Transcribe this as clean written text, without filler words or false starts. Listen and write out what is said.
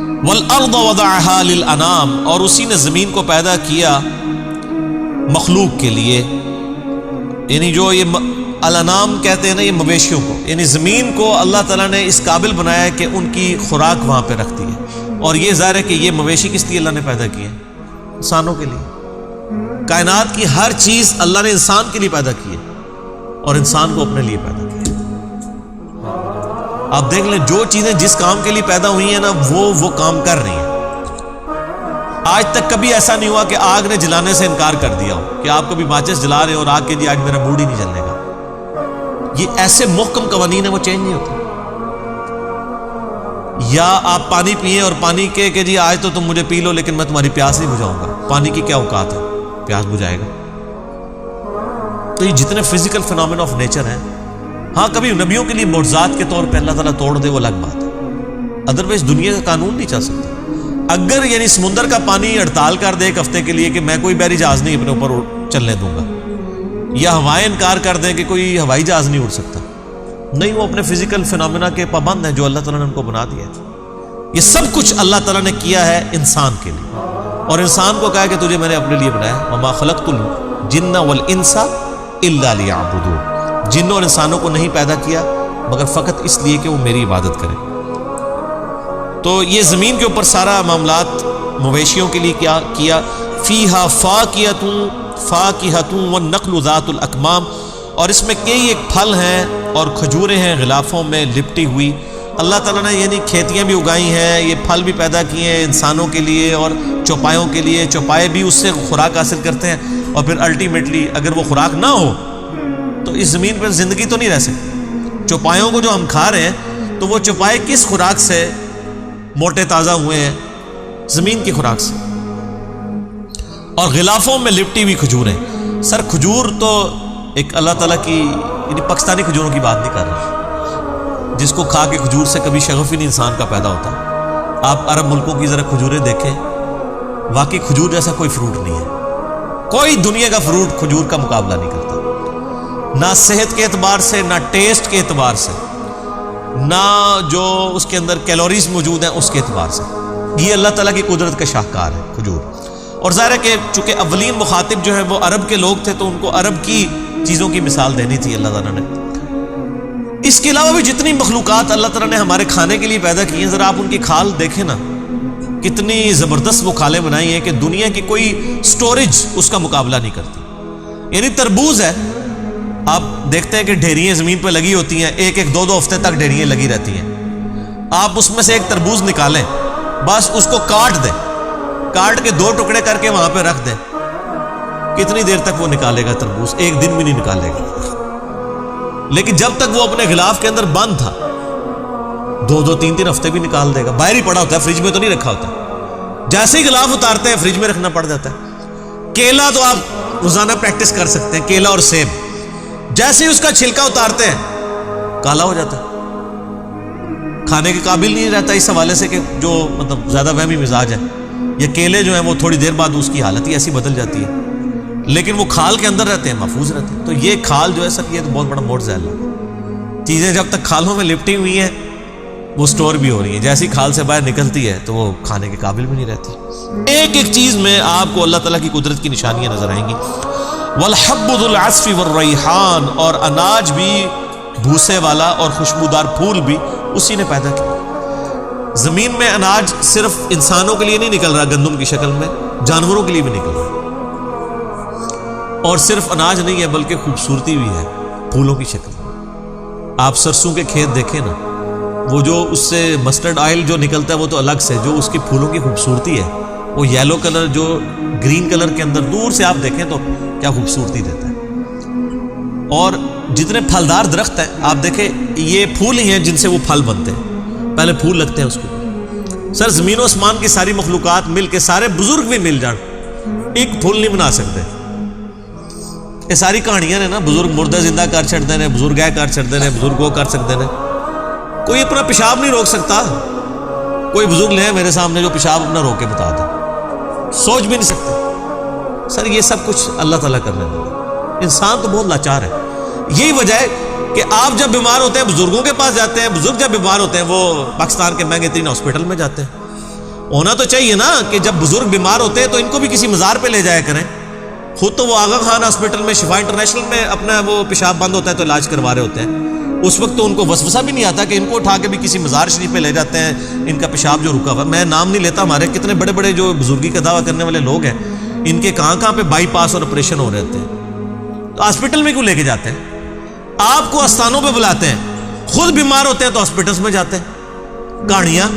والارض وضعها للانام، اور اسی نے زمین کو پیدا کیا مخلوق کے لیے، یعنی جو یہ الانام کہتے ہیں نا، یہ مویشیوں کو، یعنی زمین کو اللہ تعالیٰ نے اس قابل بنایا ہے کہ ان کی خوراک وہاں پہ رکھتی ہے. اور یہ ظاہر ہے کہ یہ مویشی کس لیے اللہ نے پیدا کیے؟ انسانوں کے لیے. کائنات کی ہر چیز اللہ نے انسان کے لیے پیدا کی ہے اور انسان کو اپنے لیے پیدا کیا. آپ دیکھ لیں جو چیزیں جس کام کے لیے پیدا ہوئی ہیں نا وہ کام کر رہی ہیں. آج تک کبھی ایسا نہیں ہوا کہ آگ نے جلانے سے انکار کر دیا ہو کہ آپ کبھی ماچس جلا رہے ہو اور آگ کے جی آج میرا موڈ ہی نہیں جلنے کا. یہ ایسے محکم قوانین ہیں، وہ چینج نہیں ہوتے. یا آپ پانی پیئیں اور پانی کے کہ جی آج تو تم مجھے پی لو لیکن میں تمہاری پیاس نہیں بجھاؤں گا. پانی کی کیا اوقات ہے پیاس بجھائے گا؟ تو یہ جتنے فزیکل فینومین آف نیچر ہیں، ہاں کبھی نبیوں کے لیے معجزات کے طور پہ اللہ تعالیٰ توڑ دے وہ الگ بات ہے، ادروائز دنیا کا قانون نہیں چل سکتا. اگر یعنی سمندر کا پانی ہڑتال کر دے ایک ہفتے کے لیے کہ میں کوئی بحری جہاز نہیں اپنے اوپر چلنے دوں گا، یا ہوائیں انکار کر دیں کہ کوئی ہوائی جہاز نہیں اڑ سکتا، نہیں، وہ اپنے فزیکل فینومینا کے پابند ہیں جو اللہ تعالیٰ نے ان کو بنا دیا ہے. یہ سب کچھ اللہ تعالیٰ نے کیا ہے انسان کے لیے، اور انسان کو کہا کہ تجھے میں نے اپنے لیے بنایا. وما خلقت الجن والانس الا لیعبدون. جنوں اور انسانوں کو نہیں پیدا کیا مگر فقط اس لیے کہ وہ میری عبادت کریں. تو یہ زمین کے اوپر سارا معاملات مویشیوں کے لیے کیا کیا. فیہا فاکہۃ والنخل ذات الاکمام، اور اس میں کئی ایک پھل ہیں اور کھجوریں ہیں غلافوں میں لپٹی ہوئی. اللہ تعالیٰ نے یعنی کھیتیاں بھی اگائی ہیں، یہ پھل بھی پیدا کیے ہیں انسانوں کے لیے اور چوپایوں کے لیے. چوپائے بھی اس سے خوراک حاصل کرتے ہیں، اور پھر الٹیمیٹلی اگر وہ خوراک نہ ہو تو اس زمین پر زندگی تو نہیں رہ سکتی. چوپایوں کو جو ہم کھا رہے ہیں تو وہ چوپائے کس خوراک سے موٹے تازہ ہوئے ہیں؟ زمین کی خوراک سے. اور غلافوں میں لپٹی ہوئی کھجوریں. سر کھجور تو ایک اللہ تعالیٰ کی یعنی پاکستانی کھجوروں کی بات نہیں کر رہا، جس کو کھا کے کھجور سے کبھی شغف ہی نہیں انسان کا پیدا ہوتا. آپ عرب ملکوں کی ذرا کھجوریں دیکھیں، واقعی کھجور جیسا کوئی فروٹ نہیں ہے. کوئی دنیا کا فروٹ کھجور کا مقابلہ نہیں کرتا، نہ صحت کے اعتبار سے، نہ ٹیسٹ کے اعتبار سے، نہ جو اس کے اندر کیلوریز موجود ہیں اس کے اعتبار سے. یہ اللہ تعالیٰ کی قدرت کا شاہکار ہے کھجور. اور ظاہر ہے کہ چونکہ اولین مخاطب جو ہے وہ عرب کے لوگ تھے تو ان کو عرب کی چیزوں کی مثال دینی تھی اللہ تعالیٰ نے. اس کے علاوہ بھی جتنی مخلوقات اللہ تعالیٰ نے ہمارے کھانے کے لیے پیدا کی ہیں، ذرا آپ ان کی کھال دیکھیں نا، کتنی زبردست وہ کھالیں بنائی ہیں کہ دنیا کی کوئی سٹوریج اس کا مقابلہ نہیں کرتی. یعنی تربوز ہے، آپ دیکھتے ہیں کہ ڈھیریاں زمین پہ لگی ہوتی ہیں، ایک ایک دو دو ہفتے تک ڈھیریاں لگی رہتی ہیں. آپ اس میں سے ایک تربوز نکالیں، بس اس کو کاٹ دیں، کاٹ کے دو ٹکڑے کر کے وہاں پہ رکھ دیں، کتنی دیر تک وہ نکالے گا تربوز؟ ایک دن بھی نہیں نکالے گا. لیکن جب تک وہ اپنے غلاف کے اندر بند تھا دو دو تین تین ہفتے بھی نکال دے گا. باہر ہی پڑا ہوتا ہے، فریج میں تو نہیں رکھا ہوتا. جیسے ہی غلاف اتارتے ہیں فریج میں رکھنا پڑ جاتا ہے. کیلا تو آپ روزانہ پریکٹس کر سکتے ہیں، کیلا اور سیب، جیسے ہی اس کا چھلکا اتارتے ہیں کالا ہو جاتا ہے، کھانے کے قابل نہیں رہتا. اس حوالے سے کہ جو مطلب زیادہ وہمی مزاج ہے، یہ کیلے جو ہیں وہ تھوڑی دیر بعد اس کی حالت ہی ایسی بدل جاتی ہے، لیکن وہ کھال کے اندر رہتے ہیں، محفوظ رہتے ہیں. تو یہ کھال جو ہے سر، یہ تو بہت بڑا معجزہ ہے. چیزیں جب تک کھالوں میں لپٹی ہوئی ہیں وہ سٹور بھی ہو رہی ہیں، جیسی کھال سے باہر نکلتی ہے تو وہ کھانے کے قابل بھی نہیں رہتی. ایک ایک چیز میں آپ کو اللہ تعالیٰ کی قدرت کی نشانیاں نظر آئیں گی. والحب ذو العصف والریحان، اور اناج بھی بھوسے والا اور خوشبودار پھول بھی اسی نے پیدا کیا. زمین میں اناج صرف انسانوں کے لیے نہیں نکل رہا گندم کی شکل میں، جانوروں کے لیے بھی نکل رہا. اور صرف اناج نہیں ہے بلکہ خوبصورتی بھی ہے پھولوں کی شکل. آپ سرسوں کے کھیت دیکھیں نا، وہ جو اس سے مسٹرڈ آئل جو نکلتا ہے وہ تو الگ سے، جو اس کی پھولوں کی خوبصورتی ہے، وہ یلو کلر جو گرین کلر کے اندر دور سے آپ دیکھیں تو کیا خوبصورتی دیتا ہے. اور جتنے پھلدار درخت ہیں آپ دیکھیں، یہ پھول ہی ہیں جن سے وہ پھل بنتے ہیں، پہلے پھول لگتے ہیں اس کو. سر زمین و آسمان کی ساری مخلوقات مل کے، سارے بزرگ بھی مل جان، ایک پھول نہیں بنا سکتے. یہ ساری کہانیاں نے نا، بزرگ مردہ زندہ کر چھڑتے ہیں، بزرگ ہے کر چھڑتے ہیں، بزرگ وہ کر سکتے ہیں. کوئی اپنا پیشاب نہیں روک سکتا. کوئی بزرگ لے میرے سامنے جو پیشاب اپنا روک کے بتا دے، سوچ بھی نہیں سکتے. سر یہ سب کچھ اللہ تعالیٰ کرنے والا. انسان تو بہت لاچار ہے. یہی وجہ ہے کہ آپ جب بیمار ہوتے ہیں بزرگوں کے پاس جاتے ہیں، بزرگ جب بیمار ہوتے ہیں وہ پاکستان کے مہنگے ترین ہاسپٹل میں جاتے ہیں. ہونا تو چاہیے نا کہ جب بزرگ بیمار ہوتے ہیں تو ان کو بھی کسی مزار پہ لے جایا کریں. خود تو وہ آغا خان ہاسپٹل میں، شفا انٹرنیشنل میں اپنا وہ پیشاب بند ہوتا ہے تو علاج کروا رہے ہوتے ہیں. اس وقت تو ان کو وسوسہ بھی نہیں آتا کہ ان کو اٹھا کے بھی کسی مزار شریف پہ لے جاتے ہیں، ان کا پیشاب جو رکا ہوا. میں نام نہیں لیتا، ہمارے کتنے بڑے بڑے جو بزرگی کا دعویٰ کرنے والے لوگ ہیں، ان کے کہاں پہ بائی پاس اور آپریشن ہو رہے ہوتے ہیں. تو ہاسپٹل میں کیوں لے کے جاتے ہیں؟ آپ کو استانوں پہ بلاتے ہیں، خود بیمار ہوتے ہیں تو ہاسپٹلس میں جاتے ہیں. کہانیاں